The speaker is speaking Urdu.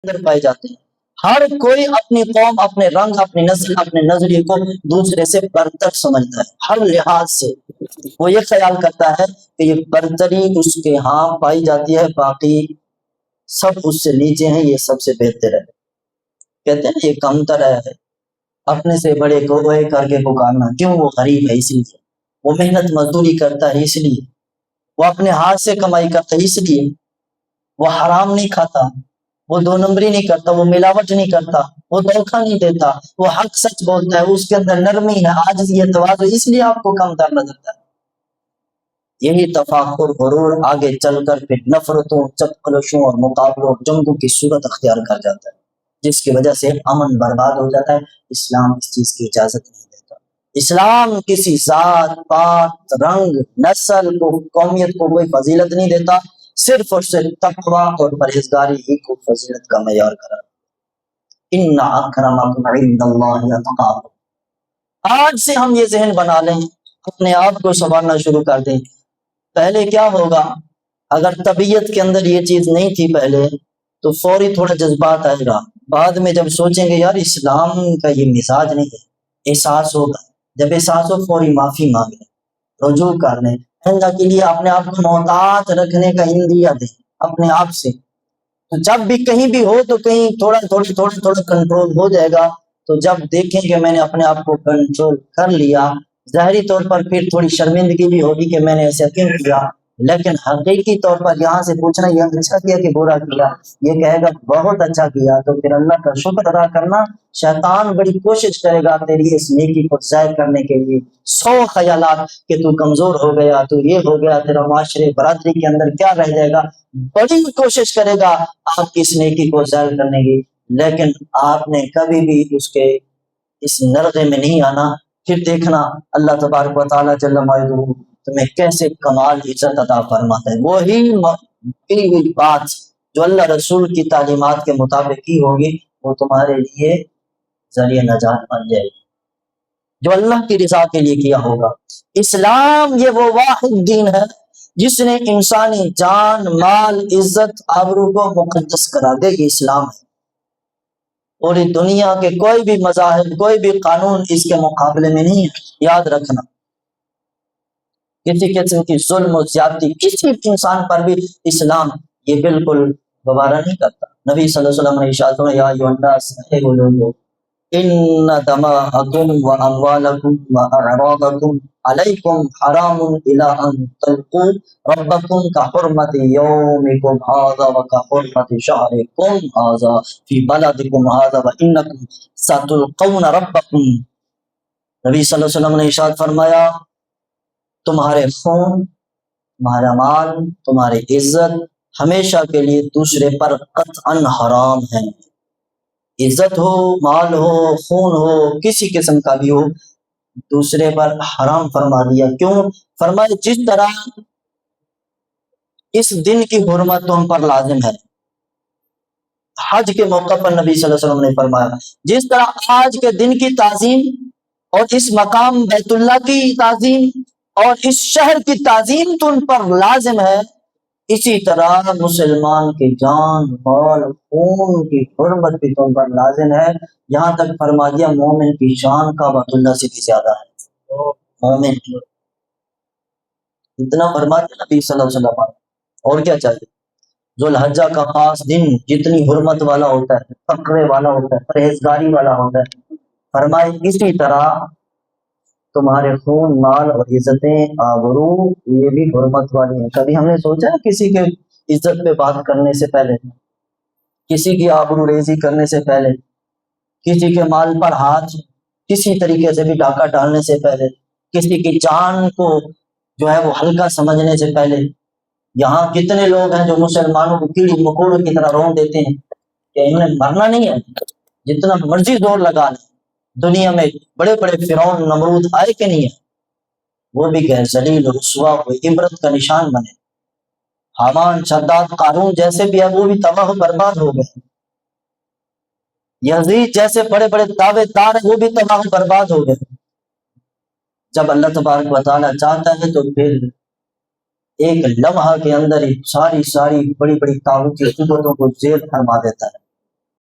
اندر پائے جاتے ہیں۔ ہر کوئی اپنی قوم، اپنے رنگ، اپنی نسل، اپنے نظریے کو دوسرے سے برتر سمجھتا ہے۔ ہر لحاظ سے وہ یہ خیال کرتا ہے کہ یہ برتری اس کے ہاں پائی جاتی ہے، باقی سب اس سے نیچے ہیں، یہ سب سے بہتر ہے۔ کہتے ہیں یہ کمتر ہے، اپنے سے بڑے کو اوے کر کے پکارنا، کیوں؟ وہ غریب ہے اس لیے، وہ محنت مزدوری کرتا ہے اس لیے، وہ اپنے ہاتھ سے کمائی کرتا ہے اس لیے، وہ حرام نہیں کھاتا، وہ دو نمبری نہیں کرتا، وہ ملاوٹ نہیں کرتا، وہ دھوکہ نہیں دیتا، وہ حق سچ بولتا ہے، اس کے اندر نرمی ہے، عاجزی ہے، تواضع، اس لیے آپ کو کم تر نظر آتا ہے۔ یہی تفاخر غرور آگے چل کر پھر نفرتوں، چپقلشوں اور مقابلوں اور جنگوں کی صورت اختیار کر جاتا ہے، جس کی وجہ سے امن برباد ہو جاتا ہے۔ اسلام اس چیز کی اجازت نہیں دیتا۔ اسلام کسی ذات، پات، رنگ، نسل کو، قومیت کو کوئی فضیلت نہیں دیتا، صرف اور صرف تقویٰ اور پرہیزگاری ہی کو فضیلت کا معیار قرار۔ ان اکرمکم عند اللہ اتقاکم۔ آج سے ہم یہ ذہن بنا لیں، اپنے آپ کو سنبھالنا شروع کر دیں۔ پہلے کیا ہوگا؟ اگر طبیعت کے اندر یہ چیز نہیں تھی پہلے تو فوری تھوڑا جذبات آئے گا، بعد میں جب سوچیں گے یار اسلام کا یہ مزاج نہیں ہے، احساس ہوگا، جب احساس ہو فوری معافی مانگیں، رجوع کر لیں، اللہ کے لیے اپنے آپ کو محتاط رکھنے کا ہندیہ دیں اپنے آپ سے۔ تو جب بھی کہیں بھی ہو تو کہیں تھوڑا تھوڑا تھوڑا تھوڑا کنٹرول ہو جائے گا، تو جب دیکھیں کہ میں نے اپنے آپ کو کنٹرول کر لیا، ظاہری طور پر پھر تھوڑی شرمندگی بھی ہوگی کہ میں نے ایسا کیوں کیا، لیکن حقیقی طور پر یہاں سے پوچھنا یہ اچھا کیا کہ برا کیا، یہ کہے گا بہت اچھا کیا، تو پھر اللہ کا شکر ادا کرنا۔ شیطان بڑی کوشش کرے گا تیری اس نیکی کو ضائع کرنے کے لیے، 100 خیالات کہ تو کمزور ہو گیا، تو یہ ہو گیا، تیرا معاشرے برادری کے اندر کیا رہ جائے گا، بڑی کوشش کرے گا آپ کی اس نیکی کو ضائع کرنے کی، لیکن آپ نے کبھی بھی اس کے اس نرغے میں نہیں آنا۔ پھر دیکھنا اللہ تبارک و تعالیٰ جل مجدہ تمہیں کیسے کمال عزت عطا فرماتا ہے۔ وہی کی ہوئی بات جو اللہ رسول کی تعلیمات کے مطابق کی ہوگی وہ تمہارے لیے ذریعہ نجات بن جائے گی، جو اللہ کی رضا کے لیے کیا ہوگا۔ اسلام یہ وہ واحد دین ہے جس نے انسانی جان، مال، عزت، آبرو کو مقدس کرا دے، یہ اسلام ہے۔ پوری دنیا کے کوئی بھی مذاہب، کوئی بھی قانون اس کے مقابلے میں نہیں ہے۔ یاد رکھنا، کسی قسم کی ظلم و زیادتی کسی بھی انسان پر بھی اسلام یہ بالکل گوارا نہیں کرتا۔ نبی صلی اللہ علیہ وسلم نے ارشاد فرمایا یا ایھا الناس، اے وہ لوگو، ان دماءکم و اموالکم و اعراضکم علیکم حرام الی ان تلقوا ربکم کحرمت یومکم ھذا و کحرمت شہرکم ھذا فی بلدکم ھذا و انکم ستلقون ربکم۔ نبی صلی اللہ علیہ وسلم نے ارشاد فرمایا تمہارے خون، تمہارا مال، تمہاری عزت ہمیشہ کے لیے دوسرے پر قطعاً حرام ہے۔ عزت ہو، مال ہو، خون ہو، کسی قسم کا بھی ہو، دوسرے پر حرام فرما دیا۔ کیوں؟ فرمایا جس طرح اس دن کی حرمت تم پر لازم ہے۔ حج کے موقع پر نبی صلی اللہ علیہ وسلم نے فرمایا جس طرح آج کے دن کی تعظیم اور اس مقام بیت اللہ کی تعظیم اور اس شہر کی تعظیم تم پر لازم ہے، اسی طرح مسلمان کی جان، مال، خون کی حرمت بھی تم پر لازم ہے۔ یہاں تک فرما دیا مومن کی شان کعبۃ اللہ سے بھی زیادہ ہے۔ مومن کی اتنا فرما دیا نبی صلی اللہ علیہ وسلم، اور کیا چاہیے؟ ذوالحجہ کا خاص دن جتنی حرمت والا ہوتا ہے، تقوی والا ہوتا ہے، پرہیزگاری والا ہوتا ہے، فرمائے اسی طرح تمہارے خون، مال اور عزتیں، آبرو یہ بھی حرمت والی ہیں۔ کبھی ہم نے سوچا ہے کسی کے عزت پہ بات کرنے سے پہلے، کسی کی آبرو ریزی کرنے سے پہلے، کسی کے مال پر ہاتھ کسی طریقے سے بھی ڈاکہ ڈالنے سے پہلے، کسی کی جان کو جو ہے وہ ہلکا سمجھنے سے پہلے، یہاں کتنے لوگ ہیں جو مسلمانوں کو کیڑی مکوڑوں کی طرح رون دیتے ہیں کہ انہوں نے مرنا نہیں ہے، جتنا مرضی زور لگا لیں۔ دنیا میں بڑے بڑے فرعون، نمرود آئے کہ نہیں ہے، وہ بھی گئے، ذلیل رسوا ہوئے، عبرت کا نشان بنے۔ حامان، شداد، قارون جیسے بھی ہے وہ بھی تباہ و برباد ہو گئے۔ یزید جیسے بڑے بڑے دعوے دار ہیں وہ بھی تباہ و برباد ہو گئے۔ جب اللہ تبارک و تعالیٰ چاہتا ہے تو پھر ایک لمحہ کے اندر ہی ساری بڑی بڑی طاغوتی قوتوں کو زیر فرما دیتا ہے۔